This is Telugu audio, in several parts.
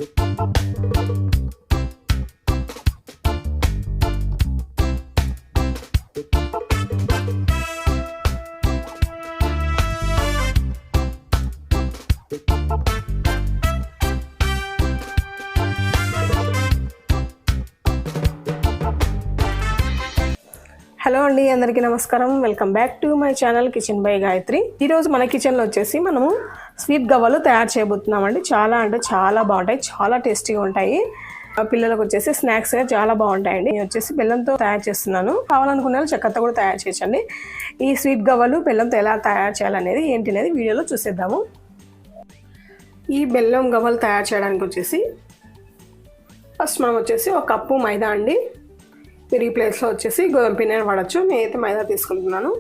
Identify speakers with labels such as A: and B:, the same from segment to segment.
A: హలో అండి, అందరికీ నమస్కారం. Welcome back to my channel kitchen by Gayatri. ఈరోజు మన కిచెన్లో వచ్చేసి మనము స్వీట్ గవ్వలు తయారు చేయబోతున్నామండి. చాలా అంటే చాలా బాగుంటాయి, చాలా టేస్టీగా ఉంటాయి. పిల్లలకు వచ్చేసి స్నాక్స్గా చాలా బాగుంటాయండి. నేను వచ్చేసి బెల్లంతో తయారు చేస్తున్నాను. కావాలనుకునే వాళ్ళు చక్కెరతో కూడా తయారు చేయొచ్చండి. ఈ స్వీట్ గవ్వలు బెల్లంతో ఎలా తయారు చేయాలనేది ఏంటి అనేది వీడియోలో చూసేద్దాము. ఈ బెల్లం గవ్వలు తయారు చేయడానికి వచ్చేసి ఫస్ట్ మనం వచ్చేసి ఒక కప్పు మైదా అండి. మీరు ఈ ప్లేస్లో వచ్చేసి గోధుమ పిండిని వాడచ్చు. నేనైతే మైదా తీసుకుంటున్నాను.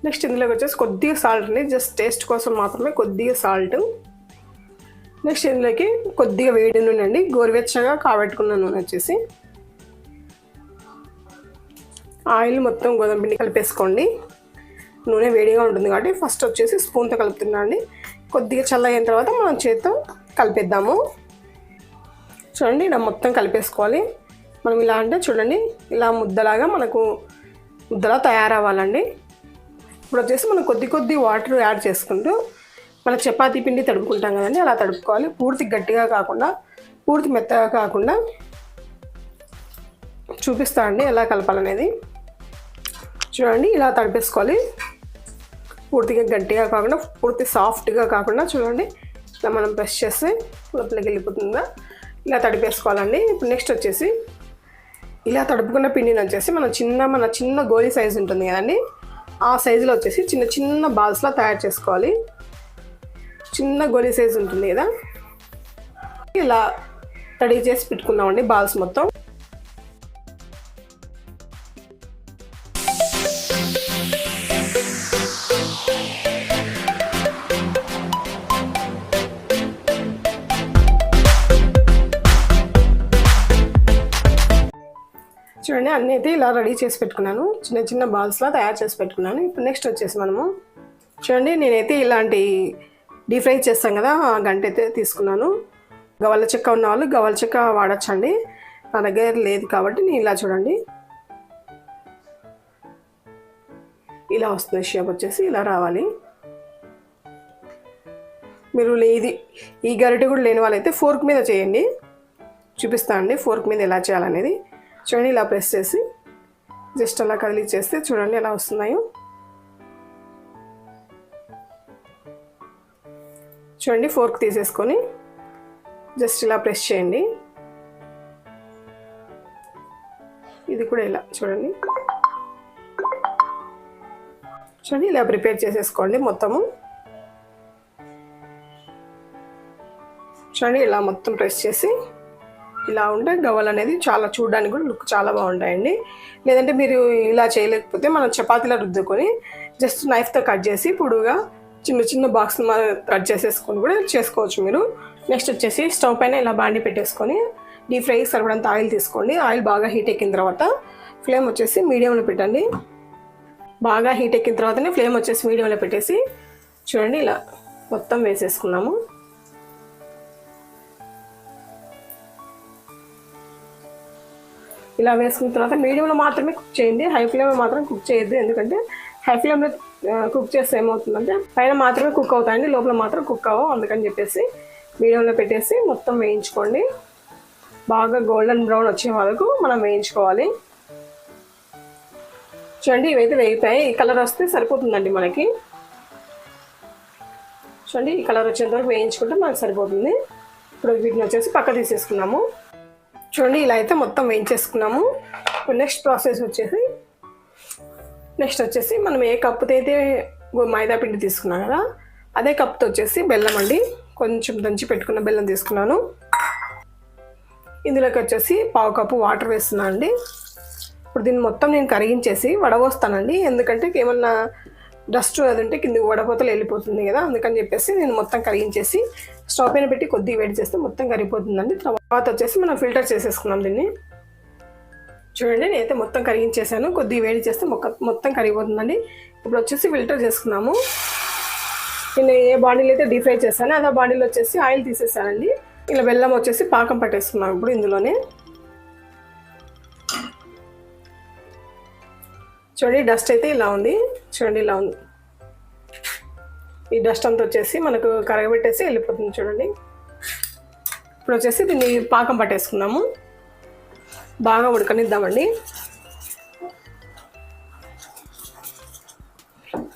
A: నెక్స్ట్ ఇందులోకి వచ్చేసి కొద్దిగా సాల్ట్ అండి, జస్ట్ టేస్ట్ కోసం మాత్రమే కొద్దిగా సాల్ట్. నెక్స్ట్ ఇందులోకి కొద్దిగా వేడి నూనె అండి, గోరువెచ్చగా కాబెట్టుకున్న నూనె వచ్చేసి. ఆయిల్ మొత్తం గోధుమ పిండి కలిపేసుకోండి. నూనె వేడిగా ఉంటుంది కాబట్టి ఫస్ట్ వచ్చేసి స్పూన్తో కలుపుతున్నాను అండి. కొద్దిగా చల్లయిన తర్వాత మనం చేతితో కలిపేద్దాము. చూడండి, ఇలా మొత్తం కలిపేసుకోవాలి. మనం ఇలా అంటే చూడండి, ఇలా ముద్దలాగా మనకు ముద్దలా తయారవ్వాలండి. ఇప్పుడు వచ్చేసి మనం కొద్ది వాటర్ యాడ్ చేసుకుంటూ మన చపాతీ పిండి తడుపుకుంటాం కదండి, అలా తడుపుకోవాలి. పూర్తి గట్టిగా కాకుండా, పూర్తి మెత్తగా కాకుండా చూపిస్తా అండి ఎలా కలపాలనేది. చూడండి, ఇలా తడిపేసుకోవాలి. పూర్తిగా గట్టిగా కాకుండా, పూర్తి సాఫ్ట్గా కాకుండా చూడండి, ఇలా మనం ప్రెస్ చేస్తే లోపలికి వెళ్ళిపోతుందా, ఇలా తడిపేసుకోవాలండి. ఇప్పుడు నెక్స్ట్ వచ్చేసి ఇలా తడుపుకున్న పిండిని వచ్చేసి మన చిన్న గోళీ సైజు ఉంటుంది కదండి, ఆ సైజులో వచ్చేసి చిన్న బాల్స్లా తయారు చేసుకోవాలి. చిన్న గోళీ సైజు ఉంటుంది కదా, ఇలా రెడీ చేసి పెట్టుకున్నామండి బాల్స్ మొత్తం. చూడండి, అన్నీ అయితే ఇలా రెడీ చేసి పెట్టుకున్నాను. చిన్న బాల్స్లా తయారు చేసి పెట్టుకున్నాను. ఇప్పుడు నెక్స్ట్ వచ్చేసి మనము చూడండి, నేనైతే ఇలాంటి డీప్ ఫ్రై చేస్తాం కదా, ఆ గంట అయితే తీసుకున్నాను. గవ్వల చెక్క ఉన్న వాళ్ళు గవ్వల చెక్క వాడచ్చండి. నా దగ్గర లేదు కాబట్టి నేను ఇలా చూడండి, ఇలా వస్తుంది. షేప్ వచ్చేసి ఇలా రావాలి. మీరు ఈ గరిటె కూడా లేని వాళ్ళైతే ఫోర్క్ మీద చేయండి. చూపిస్తాను అండి ఫోర్క్ మీద ఎలా చేయాలనేది. చూడండి, ఇలా ప్రెస్ చేసి జస్ట్ అలా కదిలి చేస్తే చూడండి ఎలా వస్తున్నాయో. చూడండి, ఫోర్క్ తీసేసుకొని జస్ట్ ఇలా ప్రెస్ చేయండి. ఇది కూడా ఇలా చూడండి, ఇలా ప్రిపేర్ చేసేసుకోండి మొత్తము. చూడండి, ఇలా మొత్తం ప్రెస్ చేసి ఇలా ఉంటే గవ్వలు అనేది చాలా చూడడానికి కూడా లుక్ చాలా బాగుంటాయండి. లేదంటే మీరు ఇలా చేయలేకపోతే మనం చపాతీలా రుద్దుకొని జస్ట్ నైఫ్తో కట్ చేసి పొడుగా చిన్న బాక్స్ కట్ చేసేసుకొని కూడా చేసుకోవచ్చు మీరు. నెక్స్ట్ వచ్చేసి స్టవ్ పైన ఇలా బాండి పెట్టేసుకొని డీప్ ఫ్రైకి సరిపడంత ఆయిల్ తీసుకోండి. ఆయిల్ బాగా హీట్ ఎక్కిన తర్వాత ఫ్లేమ్ వచ్చేసి మీడియంలో పెట్టండి. బాగా హీట్ ఎక్కిన తర్వాతనే ఫ్లేమ్ వచ్చేసి మీడియంలో పెట్టేసి చూడండి ఇలా మొత్తం వేసేసుకున్నాము. ఇలా వేసుకున్న తర్వాత మీడియంలో మాత్రమే కుక్ చేయండి, హై ఫ్లేమ్లో మాత్రం కుక్ చేయొద్దు. ఎందుకంటే హై ఫ్లేమ్లో కుక్ చేస్తే ఏమవుతుందంటే పైన మాత్రమే కుక్ అవుతాయండి, లోపల మాత్రం కుక్ అవ్వవు. అందుకని చెప్పేసి మీడియంలో పెట్టేసి మొత్తం వేయించుకోండి. బాగా గోల్డెన్ బ్రౌన్ వచ్చే వరకు మనం వేయించుకోవాలి. చూడండి, ఇవైతే వేగిపోయాయి. ఈ కలర్ వస్తే సరిపోతుందండి మనకి. చూడండి, ఈ కలర్ వచ్చేంత వరకు వేయించుకుంటే మనకు సరిపోతుంది. ఇప్పుడు వీటిని వచ్చేసి పక్క తీసేసుకున్నాము. చూడండి, ఇలా అయితే మొత్తం వేయించేసుకున్నాము. ఇప్పుడు నెక్స్ట్ ప్రాసెస్ వచ్చేసి మనం ఏ కప్పుతో అయితే మైదా పిండి తీసుకున్నాం కదా, అదే కప్పుతో వచ్చేసి బెల్లం అండి. కొంచెం దంచి పెట్టుకున్న బెల్లం తీసుకున్నాను. ఇందులోకి వచ్చేసి 1/2 కప్పు వాటర్ వేస్తున్నాను అండి. ఇప్పుడు దీన్ని మొత్తం నేను కరిగించేసి వడబోస్తానండి. ఎందుకంటే ఏమన్నా డస్ట్ అది ఉంటే కింద వడపోతలు వెళ్ళిపోతుంది కదా, అందుకని చెప్పేసి నేను మొత్తం కరిగించేసి స్టవ్ పైన పెట్టి కొద్దిగా వేడి చేస్తే మొత్తం కరిగిపోతుందండి. తర్వాత వచ్చేసి మనం ఫిల్టర్ చేసేసుకున్నాం దీన్ని. చూడండి, నేనైతే మొత్తం కరిగించేసాను. కొద్దిగా వేడి చేస్తే మొత్తం కరిగిపోతుందండి. ఇప్పుడు వచ్చేసి ఫిల్టర్ చేసుకున్నాము. నేను ఏ బాండీలో అయితే డీప్ ఫ్రై చేశానో అదే బాండీలో వచ్చేసి ఆయిల్ తీసేసానండి. ఇలా బెల్లం వచ్చేసి పాకం పట్టేసుకున్నాం ఇప్పుడు ఇందులోనే. చూడండి డస్ట్ అయితే ఇలా ఉంది, చూడండి ఇలా ఉంది. ఈ డస్ట్ అంతా వచ్చేసి మనకు కరగబెట్టేసి వెళ్ళిపోతుంది చూడండి. ఇప్పుడు వచ్చేసి దీన్ని పాకం పట్టేసుకున్నాము, బాగా ఉడకనిద్దామండి.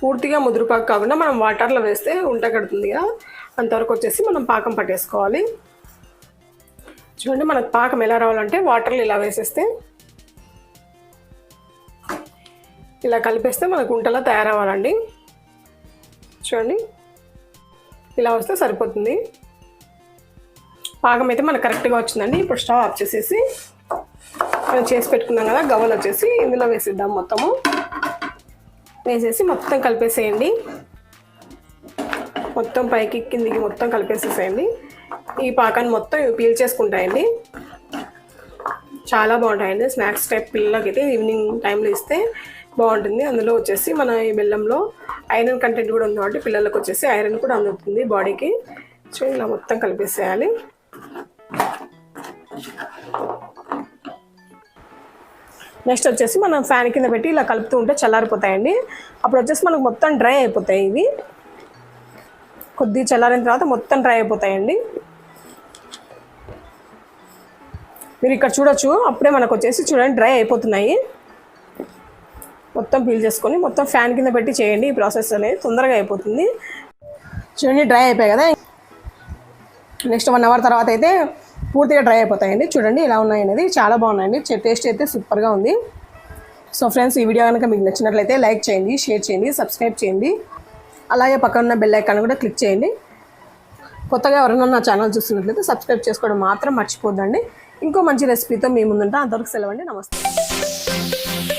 A: పూర్తిగా ముదురుపాకు కాకుండా మనం వాటర్లో వేస్తే ఉంట కడుతుంది కదా, అంతవరకు వచ్చేసి మనం పాకం పట్టేసుకోవాలి. చూడండి మనకు పాకం ఎలా రావాలంటే వాటర్లో ఇలా వేసేస్తే ఇలా కలిపేస్తే మనకు ఉంటలా తయారవ్వాలండి. చూడండి ఇలా వస్తే సరిపోతుంది. పాకం అయితే మనకు కరెక్ట్గా వచ్చిందండి. ఇప్పుడు స్టవ్ ఆఫ్ చేసేసి మనం చేసి పెట్టుకున్నాం కదా గవ్వలు వచ్చేసి ఇందులో వేసిద్దాం. మొత్తము వేసేసి మొత్తం కలిపేసేయండి. మొత్తం పైకి కిందికి మొత్తం కలిపేసేసేయండి. ఈ పాకాన్ని మొత్తం పీల్చేసుకుంటాయండి. చాలా బాగుంటాయండి స్నాక్స్ టైప్. పిల్లలకి అయితే ఈవినింగ్ టైంలో ఇస్తే బాగుంటుంది. అందులో వచ్చేసి మన ఈ బెల్లంలో ఐరన్ కంటెంట్ కూడా ఉంది కాబట్టి పిల్లలకు వచ్చేసి ఐరన్ కూడా అందుతుంది బాడీకి. సో ఇలా మొత్తం కలిపేసేయాలి. నెక్స్ట్ వచ్చేసి మనం ఫ్యాన్ కింద పెట్టి ఇలా కలుపుతూ ఉంటే చల్లారిపోతాయండి. అప్పుడు వచ్చేసి మనకు మొత్తం డ్రై అయిపోతాయి. ఇవి కొద్దిగా చల్లారిన తర్వాత మొత్తం డ్రై అయిపోతాయండి. మీరు ఇక్కడ చూడొచ్చు, అప్పుడే మనకు వచ్చేసి చూడండి డ్రై అయిపోతున్నాయి. మొత్తం పీల్ చేసుకొని మొత్తం ఫ్యాన్ కింద పెట్టి చేయండి. ఈ ప్రాసెస్ అనేది తొందరగా అయిపోతుంది. చూడండి డ్రై అయిపోయాయి కదా. నెక్స్ట్ 1 అవర్ తర్వాత అయితే పూర్తిగా డ్రై అయిపోతాయండి. చూడండి ఇలా ఉన్నాయి అనేది, చాలా బాగున్నాయండి. టేస్ట్ అయితే సూపర్గా ఉంది. సో ఫ్రెండ్స్, ఈ వీడియో కనుక మీకు నచ్చినట్లయితే లైక్ చేయండి, షేర్ చేయండి, సబ్స్క్రైబ్ చేయండి. అలాగే పక్కన ఉన్న బెల్ ఐకాన్ కూడా క్లిక్ చేయండి. కొత్తగా ఎవరైనా నా ఛానల్ చూస్తున్నట్లయితే సబ్స్క్రైబ్ చేసుకోవడం మాత్రం మర్చిపోద్దండి. ఇంకో మంచి రెసిపీతో మీ ముందుంటా. అంతవరకు సెలవండి. నమస్తే.